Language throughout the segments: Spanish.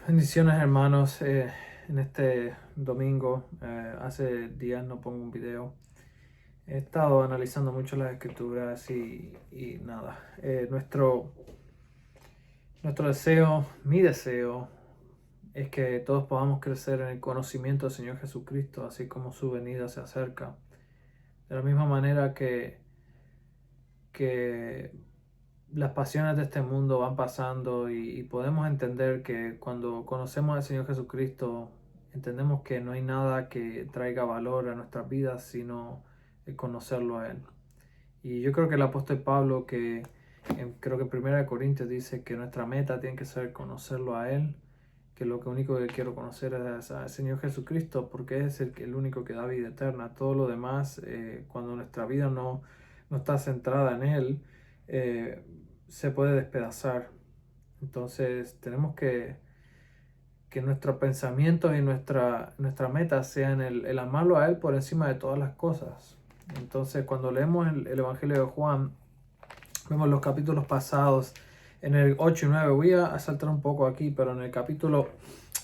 Bendiciones hermanos, en este domingo, hace días no pongo un video. He estado analizando mucho las escrituras y nada, nuestro deseo, mi deseo, es que todos podamos crecer en el conocimiento del Señor Jesucristo, así como su venida se acerca. De la misma manera que las pasiones de este mundo van pasando y podemos entender que cuando conocemos al Señor Jesucristo, entendemos que no hay nada que traiga valor a nuestras vidas sino el conocerlo a Él. Y yo creo que el apóstol Pablo, creo que en 1 Corintios dice que nuestra meta tiene que ser conocerlo a Él, que lo único que quiero conocer es al Señor Jesucristo, porque es el único que da vida eterna. Todo lo demás, cuando nuestra vida no está centrada en Él, eh, se puede despedazar. Entonces tenemos que nuestros pensamientos y nuestra meta sean el amarlo a Él por encima de todas las cosas. Entonces cuando leemos el Evangelio de Juan, vemos los capítulos pasados, en el 8 y 9, voy a saltar un poco aquí, pero en el capítulo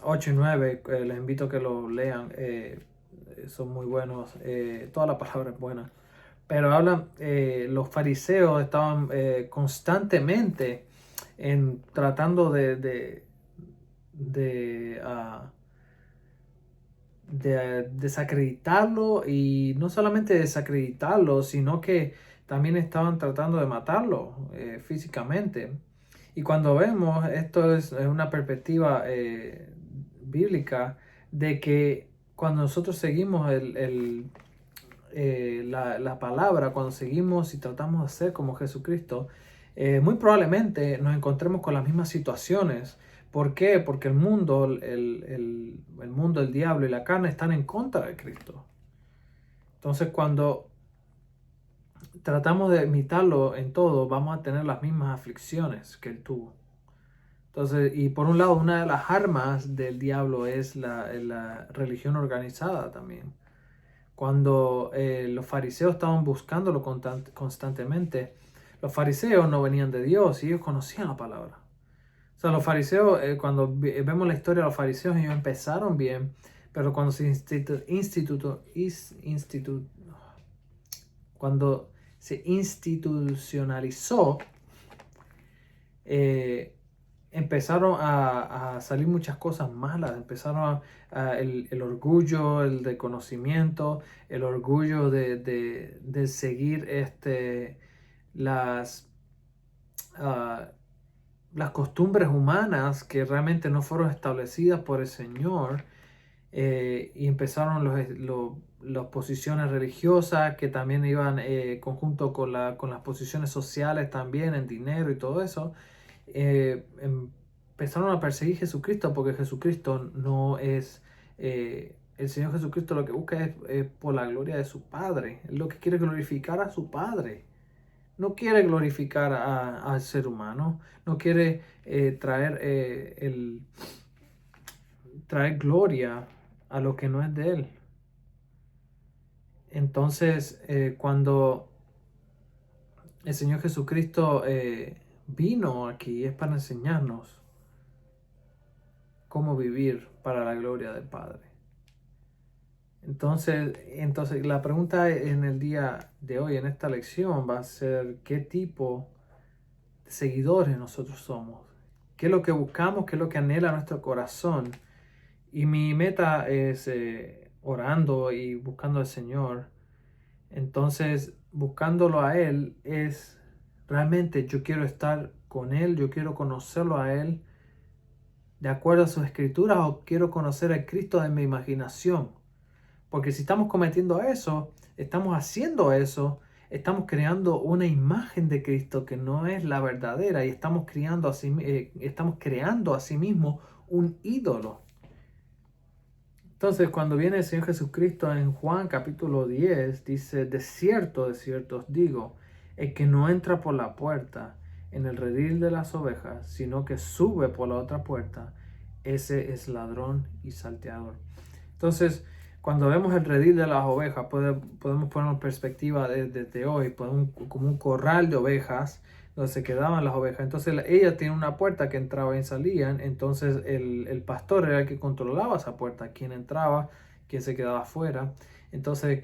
8 y 9, les invito a que lo lean, son muy buenos, toda la palabra es buena. Pero hablan, los fariseos estaban constantemente tratando de, ah, de desacreditarlo, y no solamente desacreditarlo, sino que también estaban tratando de matarlo físicamente. Y cuando vemos, esto es una perspectiva bíblica de que cuando nosotros seguimos la palabra, cuando seguimos y tratamos de ser como Jesucristo, muy probablemente nos encontremos con las mismas situaciones. ¿Por qué? Porque el mundo, el diablo y la carne están en contra de Cristo. Entonces, cuando tratamos de imitarlo en todo, vamos a tener las mismas aflicciones que él tuvo. Entonces, y por un lado, una de las armas del diablo es la religión organizada también. Cuando los fariseos estaban buscándolo constantemente, los fariseos no venían de Dios y ellos conocían la palabra. O sea, los fariseos, cuando vemos la historia de los fariseos, ellos empezaron bien, pero cuando cuando se institucionalizó, eh, empezaron a salir muchas cosas malas. Empezaron el orgullo, el de conocimiento, el orgullo de seguir las, uh, las costumbres humanas que realmente no fueron establecidas por el Señor. Y empezaron las posiciones religiosas que también iban conjunto con las posiciones sociales también en dinero y todo eso. Empezaron a perseguir a Jesucristo, porque Jesucristo no es, el Señor Jesucristo lo que busca es por la gloria de su Padre. Él lo que quiere es glorificar a su Padre. No quiere glorificar al ser humano, no quiere traer gloria a lo que no es de Él. Entonces, cuando el Señor Jesucristo vino aquí, es para enseñarnos cómo vivir para la gloria del Padre. Entonces la pregunta en el día de hoy, en esta lección, va a ser qué tipo de seguidores nosotros somos. ¿Qué es lo que buscamos? ¿Qué es lo que anhela nuestro corazón? Y mi meta es orando y buscando al Señor. Entonces, buscándolo a Él es realmente yo quiero estar con Él, yo quiero conocerlo a Él de acuerdo a sus escrituras, o quiero conocer al Cristo de mi imaginación. Porque si estamos cometiendo eso, estamos haciendo eso, estamos creando una imagen de Cristo que no es la verdadera, y estamos creando a sí mismo un ídolo. Entonces, cuando viene el Señor Jesucristo en Juan capítulo 10, dice, de cierto os digo, el que no entra por la puerta en el redil de las ovejas, sino que sube por la otra puerta, ese es ladrón y salteador. Entonces, cuando vemos el redil de las ovejas, podemos poner en perspectiva desde hoy, como un corral de ovejas donde se quedaban las ovejas. Entonces ella tiene una puerta que entraba y salían. Entonces el pastor era el que controlaba esa puerta, quién entraba, quién se quedaba afuera. Entonces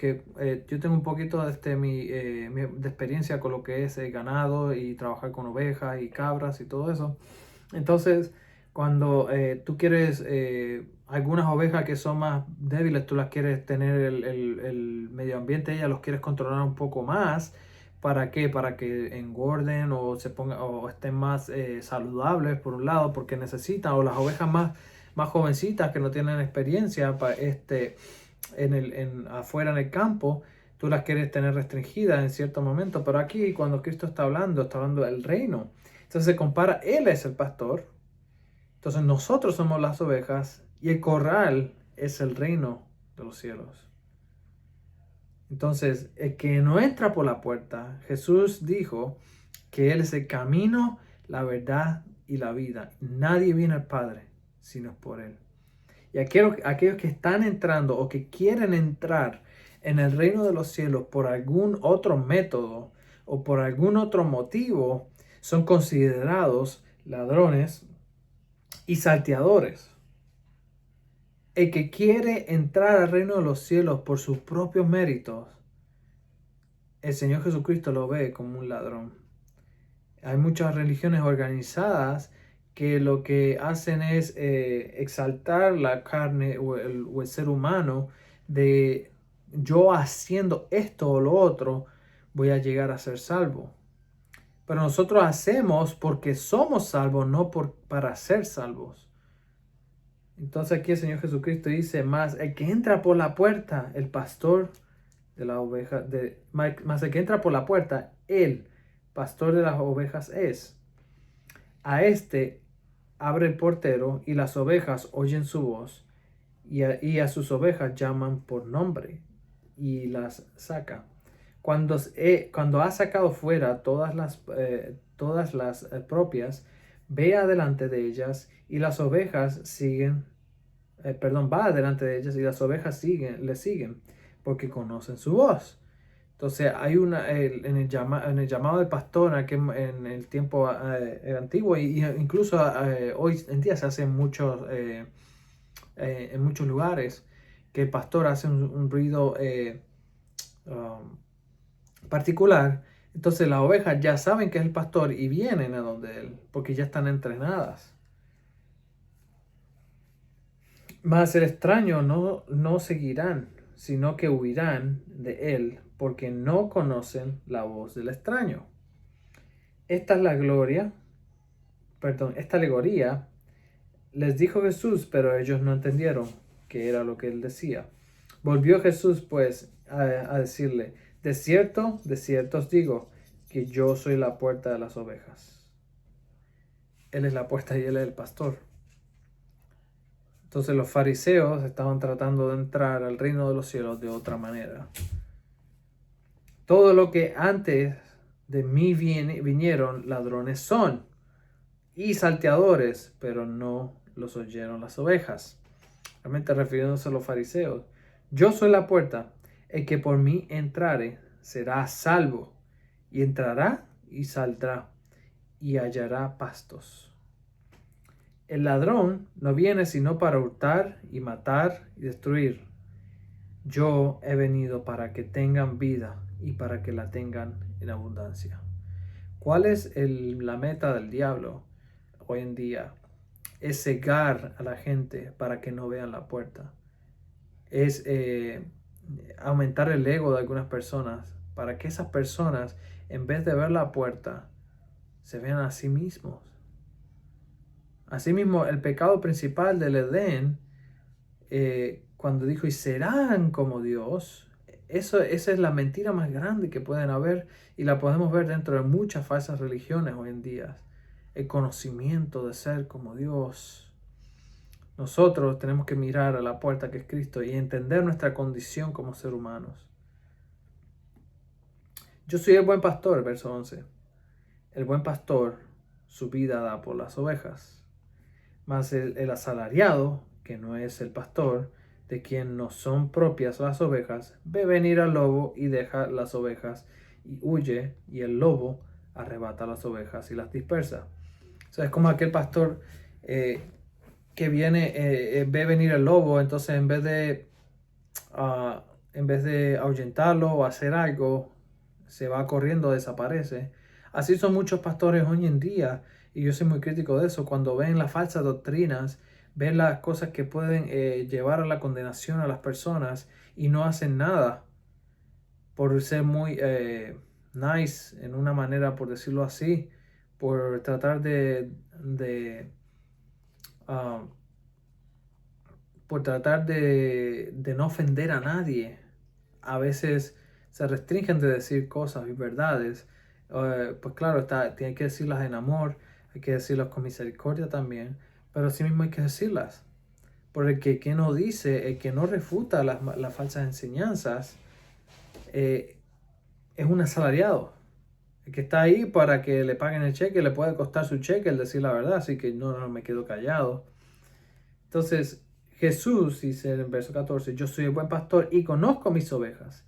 yo tengo un poquito de, de experiencia con lo que es ganado y trabajar con ovejas y cabras y todo eso. Entonces cuando tú quieres algunas ovejas que son más débiles, tú las quieres tener el medio ambiente, ellas los quieres controlar un poco más. ¿Para qué? Para que engorden o se pongan o estén más saludables por un lado, porque necesitan, o las ovejas más jovencitas que no tienen experiencia afuera en el campo, tú las quieres tener restringidas en cierto momento. Pero aquí cuando Cristo está hablando del reino. Entonces se compara, Él es el pastor, entonces nosotros somos las ovejas y el corral es el reino de los cielos. Entonces, el que no entra por la puerta, Jesús dijo que Él es el camino, la verdad y la vida. Nadie viene al Padre sino es por Él. Y aquellos que están entrando o que quieren entrar en el reino de los cielos por algún otro método o por algún otro motivo, son considerados ladrones y salteadores. El que quiere entrar al reino de los cielos por sus propios méritos, el Señor Jesucristo lo ve como un ladrón. Hay muchas religiones organizadas que lo que hacen es exaltar la carne o el ser humano de yo haciendo esto o lo otro voy a llegar a ser salvo. Pero nosotros hacemos porque somos salvos, no para ser salvos. Entonces aquí el Señor Jesucristo dice, más el que entra por la puerta, el pastor de las ovejas, más el que entra por la puerta, el pastor de las ovejas es. A este abre el portero y las ovejas oyen su voz y a sus ovejas llaman por nombre y las saca. Cuando ha sacado fuera todas las propias, ve adelante de ellas y las ovejas siguen, va adelante de ellas y las ovejas le siguen porque conocen su voz. Entonces hay en el llamado del pastor en el tiempo antiguo y incluso hoy en día se hace en muchos lugares que el pastor hace un ruido um, particular. Entonces las ovejas ya saben que es el pastor y vienen a donde él porque ya están entrenadas. Mas el extraño no seguirán, sino que huirán de él, porque no conocen la voz del extraño. Esta es la esta alegoría les dijo Jesús, pero ellos no entendieron qué era lo que él decía. Volvió Jesús pues a decirle, de cierto os digo, que yo soy la puerta de las ovejas. Él es la puerta y él es el pastor. Entonces los fariseos estaban tratando de entrar al reino de los cielos de otra manera. Todo lo que antes de mí vinieron ladrones son y salteadores, pero no los oyeron las ovejas. Realmente refiriéndose a los fariseos. Yo soy la puerta, el que por mí entrare será salvo, y entrará y saldrá, y hallará pastos. El ladrón no viene sino para hurtar y matar y destruir. Yo he venido para que tengan vida y para que la tengan en abundancia. ¿Cuál es la meta del diablo hoy en día? Es cegar a la gente para que no vean la puerta. Es aumentar el ego de algunas personas para que esas personas, en vez de ver la puerta, se vean a sí mismos. Asimismo, el pecado principal del Edén, cuando dijo, y serán como Dios, esa es la mentira más grande que pueden haber y la podemos ver dentro de muchas falsas religiones hoy en día. El conocimiento de ser como Dios. Nosotros tenemos que mirar a la puerta que es Cristo y entender nuestra condición como ser humanos. Yo soy el buen pastor, verso 11. El buen pastor su vida da por las ovejas. Mas el asalariado, que no es el pastor, de quien no son propias las ovejas, ve venir al lobo y deja las ovejas y huye, y el lobo arrebata las ovejas y las dispersa. O sea, es como aquel pastor que viene, ve venir el lobo, entonces en vez de ahuyentarlo o hacer algo, se va corriendo, desaparece. Así son muchos pastores hoy en día, y yo soy muy crítico de eso. Cuando ven las falsas doctrinas, ven las cosas que pueden llevar a la condenación a las personas y no hacen nada por ser muy nice en una manera, por decirlo así, por tratar ah, de no ofender a nadie. A veces se restringen de decir cosas y verdades. Pues claro, hay que decirlas en amor, hay que decirlas con misericordia también, pero sí mismo hay que decirlas. Porque el que no dice, el que no refuta las falsas enseñanzas, es un asalariado. El que está ahí para que le paguen el cheque, le puede costar su cheque el decir la verdad, así que no me quedo callado. Entonces, Jesús dice en el verso 14, yo soy el buen pastor y conozco mis ovejas,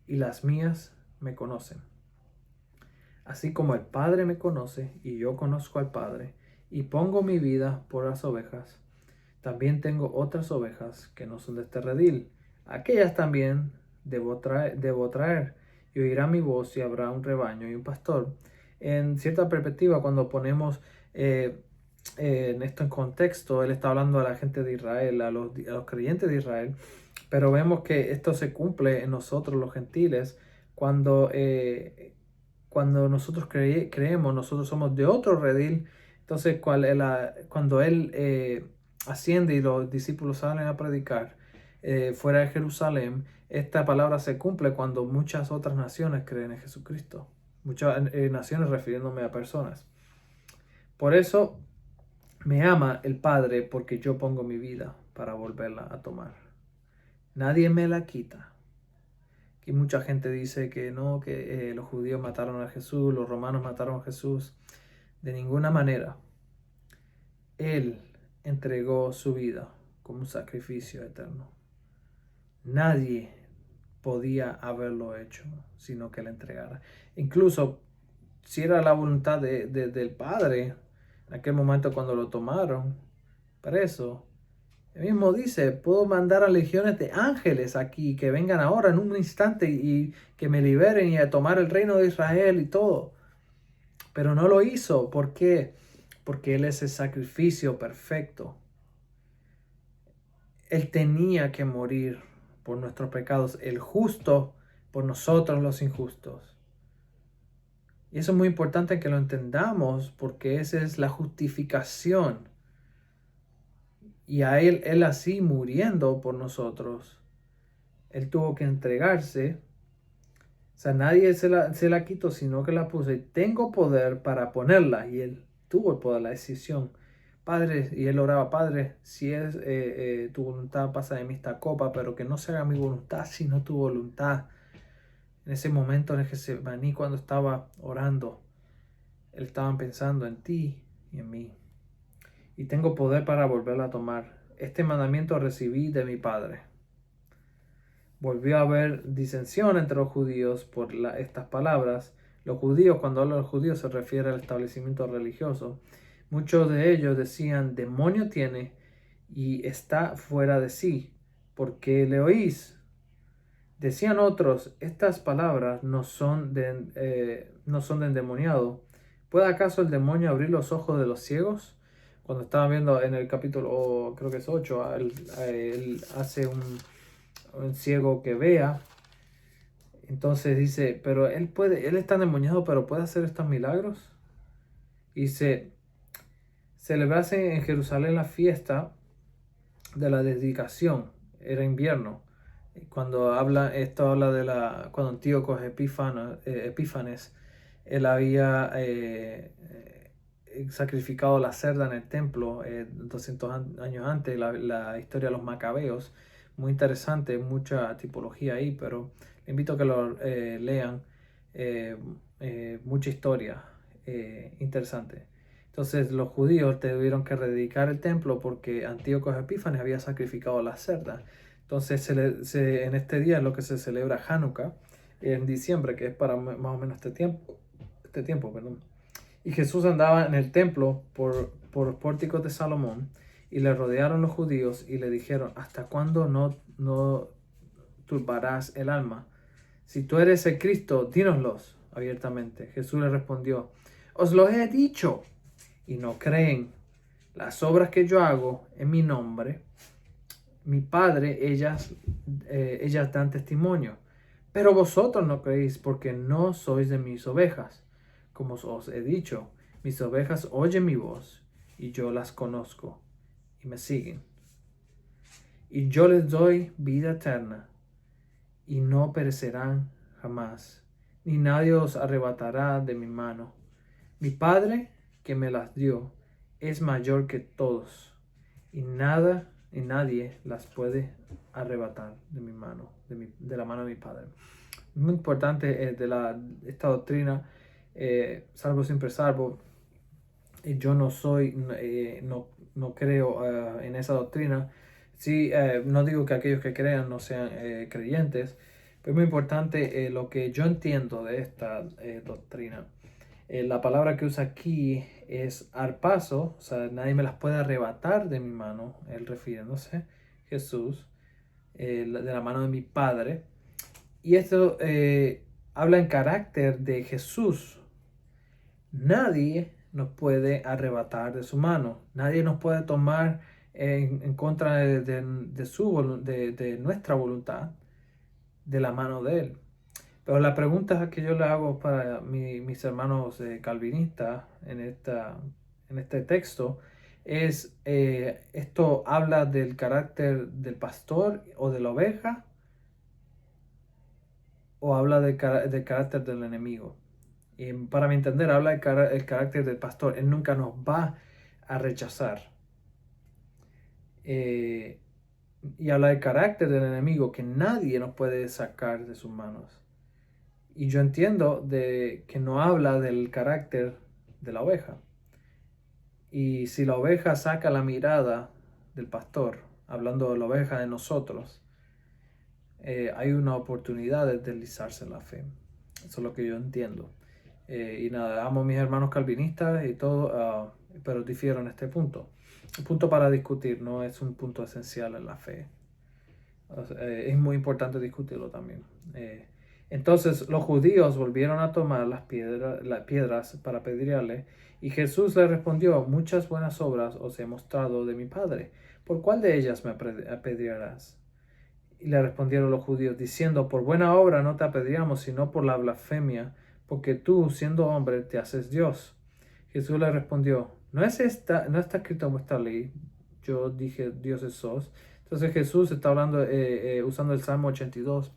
y las mías me conocen. Así como el Padre me conoce y yo conozco al Padre, y pongo mi vida por las ovejas, también tengo otras ovejas que no son de este redil. Aquellas también debo traer, y oirá mi voz, y habrá un rebaño y un pastor. En cierta perspectiva, cuando ponemos en esto en contexto, él está hablando a la gente de Israel, a los creyentes de Israel, pero vemos que esto se cumple en nosotros los gentiles cuando, cuando nosotros creemos, nosotros somos de otro redil. Entonces cuando él asciende y los discípulos salen a predicar fuera de Jerusalén, esta palabra se cumple cuando muchas otras naciones creen en Jesucristo. Muchas naciones refiriéndome a personas. Por eso me ama el Padre, porque yo pongo mi vida para volverla a tomar. Nadie me la quita. Aquí mucha gente dice que no, que los judíos mataron a Jesús, los romanos mataron a Jesús. De ninguna manera. Él entregó su vida como un sacrificio eterno. Nadie podía haberlo hecho, sino que la entregara. Incluso si era la voluntad del Padre, en aquel momento cuando lo tomaron preso, él mismo dice, puedo mandar a legiones de ángeles aquí que vengan ahora en un instante y que me liberen y a tomar el reino de Israel y todo. Pero no lo hizo. ¿Por qué? Porque Él es el sacrificio perfecto. Él tenía que morir por nuestros pecados, el justo por nosotros los injustos. Y eso es muy importante que lo entendamos, porque esa es la justificación. Y a Él así muriendo por nosotros, Él tuvo que entregarse. O sea, nadie se la quitó, sino que la puso. Y tengo poder para ponerla. Y Él tuvo el poder, la decisión. Padre, y él oraba, Padre, si es tu voluntad, pasa de mí esta copa, pero que no se haga mi voluntad, sino tu voluntad. En ese momento en el Getsemaní, cuando estaba orando, él estaba pensando en ti y en mí. Y tengo poder para volverla a tomar. Este mandamiento recibí de mi Padre. Volvió a haber disensión entre los judíos por estas palabras. Los judíos, cuando habla de los judíos, se refiere al establecimiento religioso. Muchos de ellos decían, demonio tiene y está fuera de sí. ¿Por qué le oís? Decían otros, estas palabras no son de endemoniado. ¿Puede acaso el demonio abrir los ojos de los ciegos? Cuando estaba viendo en el capítulo, creo que es 8, él hace un ciego que vea. Entonces dice, pero él está endemoniado, pero puede hacer estos milagros. Y se celebrase en Jerusalén la fiesta de la dedicación. Era invierno. Cuando habla cuando Antíoco Epífanes, él había sacrificado la cerda en el templo 200 años antes, la historia de los macabeos, muy interesante, mucha tipología ahí, pero le invito a que lo lean, mucha historia interesante. Entonces los judíos tuvieron que rededicar el templo porque Antíoco Epífanes había sacrificado la cerda. Entonces en este día es lo que se celebra Hanukkah, en diciembre, que es para más o menos este tiempo. este tiempo, perdón. Y Jesús andaba en el templo por los pórticos de Salomón, y le rodearon los judíos y le dijeron: ¿hasta cuándo no turbarás el alma? Si tú eres el Cristo, dínoslos abiertamente. Jesús le respondió: os lo he dicho, y no creen. Las obras que yo hago en mi nombre, mi Padre, ellas dan testimonio. Pero vosotros no creéis, porque no sois de mis ovejas. Como os he dicho, mis ovejas oyen mi voz, y yo las conozco, y me siguen. Y yo les doy vida eterna, y no perecerán jamás, ni nadie os arrebatará de mi mano. Mi Padre, que me las dio, es mayor que todos, y nada ni nadie las puede arrebatar de mi mano, de la mano de mi Padre. Muy importante esta doctrina, salvo siempre salvo. Yo no soy, no creo en esa doctrina. Sí, no digo que aquellos que crean no sean creyentes, pero es muy importante lo que yo entiendo de esta doctrina. La palabra que usa aquí es arpazo, o sea, nadie me las puede arrebatar de mi mano, él refiriéndose, Jesús, de la mano de mi Padre. Y esto habla en carácter de Jesús. Nadie nos puede arrebatar de su mano, nadie nos puede tomar en contra de nuestra voluntad, de la mano de él. Pero la pregunta que yo le hago para mis hermanos calvinistas en este texto es, ¿esto habla del carácter del pastor o de la oveja, o habla del carácter del enemigo? Y para mi entender, habla el carácter del pastor. Él nunca nos va a rechazar. Y habla del carácter del enemigo, que nadie nos puede sacar de sus manos. Y yo entiendo que no habla del carácter de la oveja. Y si la oveja saca la mirada del pastor, hablando de la oveja de nosotros, hay una oportunidad de deslizarse en la fe. Eso es lo que yo entiendo. Y nada, amo a mis hermanos calvinistas y todo, pero difiero en este punto. Un punto para discutir, no es un punto esencial en la fe. O sea, es muy importante discutirlo también. Entonces los judíos volvieron a tomar las piedras para apedrearle, y Jesús le respondió: muchas buenas obras os he mostrado de mi Padre, ¿por cuál de ellas me apedrearás? Y le respondieron los judíos, diciendo: por buena obra no te apedreamos, sino por la blasfemia, porque tú, siendo hombre, te haces Dios. Jesús le respondió: no está escrito en vuestra ley, yo dije dioses sos. Entonces Jesús está hablando, usando el Salmo 82,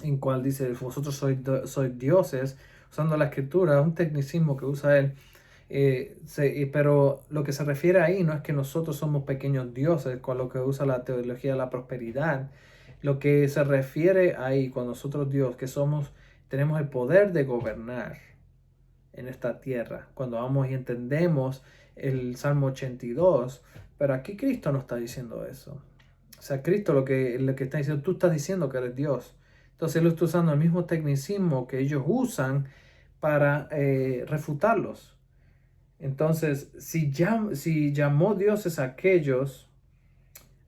en cual dice: vosotros sois dioses, usando la escritura, un tecnicismo que usa él. Pero lo que se refiere ahí no es que nosotros somos pequeños dioses, con lo que usa la teología de la prosperidad. Lo que se refiere ahí con nosotros Dios, que tenemos el poder de gobernar en esta tierra. Cuando vamos y entendemos el Salmo 82, pero aquí Cristo no está diciendo eso. O sea, Cristo lo que está diciendo, tú estás diciendo que eres Dios. Entonces él está usando el mismo tecnicismo que ellos usan para refutarlos. Entonces, si llamó dioses a aquellos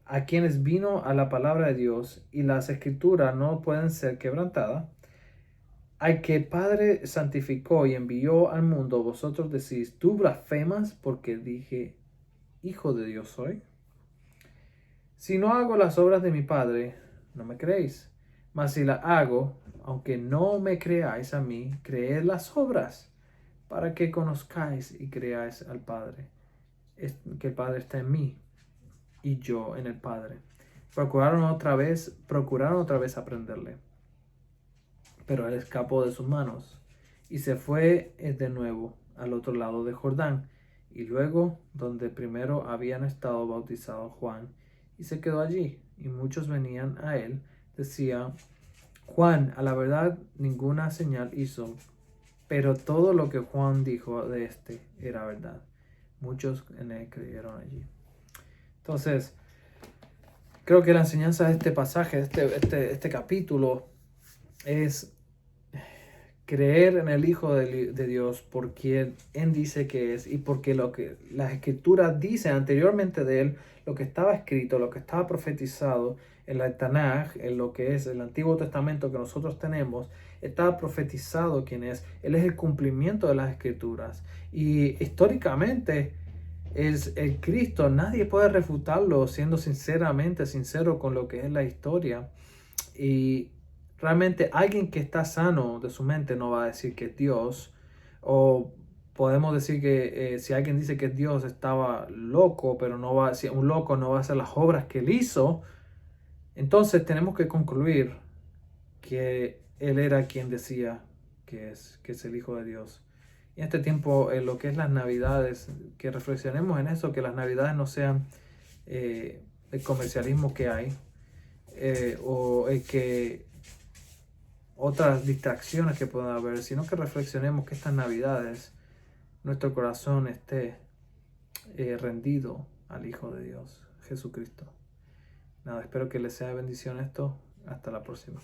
a quienes vino a la palabra de Dios, y las escrituras no pueden ser quebrantadas, al que el Padre santificó y envió al mundo, vosotros decís: tú blasfemas porque dije, hijo de Dios soy. Si no hago las obras de mi Padre, no me creéis. Mas si las hago, aunque no me creáis a mí, creed las obras, para que conozcáis y creáis al Padre, que el Padre está en mí y yo en el Padre. Procuraron otra vez aprenderle, pero él escapó de sus manos y se fue de nuevo al otro lado de Jordán, y luego donde primero habían estado bautizados Juan, y se quedó allí. Y muchos venían a él, decían: Juan, a la verdad, ninguna señal hizo, pero todo lo que Juan dijo de este era verdad. Muchos en él creyeron allí. Entonces, creo que la enseñanza de este pasaje, este capítulo, es creer en el Hijo de Dios por quien Él dice que es y porque lo que las Escrituras dicen anteriormente de Él, lo que estaba escrito, lo que estaba profetizado en la Tanaj, en lo que es el Antiguo Testamento que nosotros tenemos, estaba profetizado quién es. Él es el cumplimiento de las Escrituras. Y históricamente es el Cristo, nadie puede refutarlo siendo sinceramente sincero con lo que es la historia. Y realmente alguien que está sano de su mente no va a decir que es Dios. O podemos decir que si alguien dice que es Dios estaba loco, pero no va, si un loco no va a hacer las obras que él hizo, entonces tenemos que concluir que él era quien decía que es el Hijo de Dios. Y en este tiempo, en lo que es las Navidades, que reflexionemos en eso, que las Navidades no sean el comercialismo que hay, o el que otras distracciones que puedan haber, sino que reflexionemos que estas Navidades nuestro corazón esté rendido al Hijo de Dios, Jesucristo. Nada, espero que les sea de bendición esto. Hasta la próxima.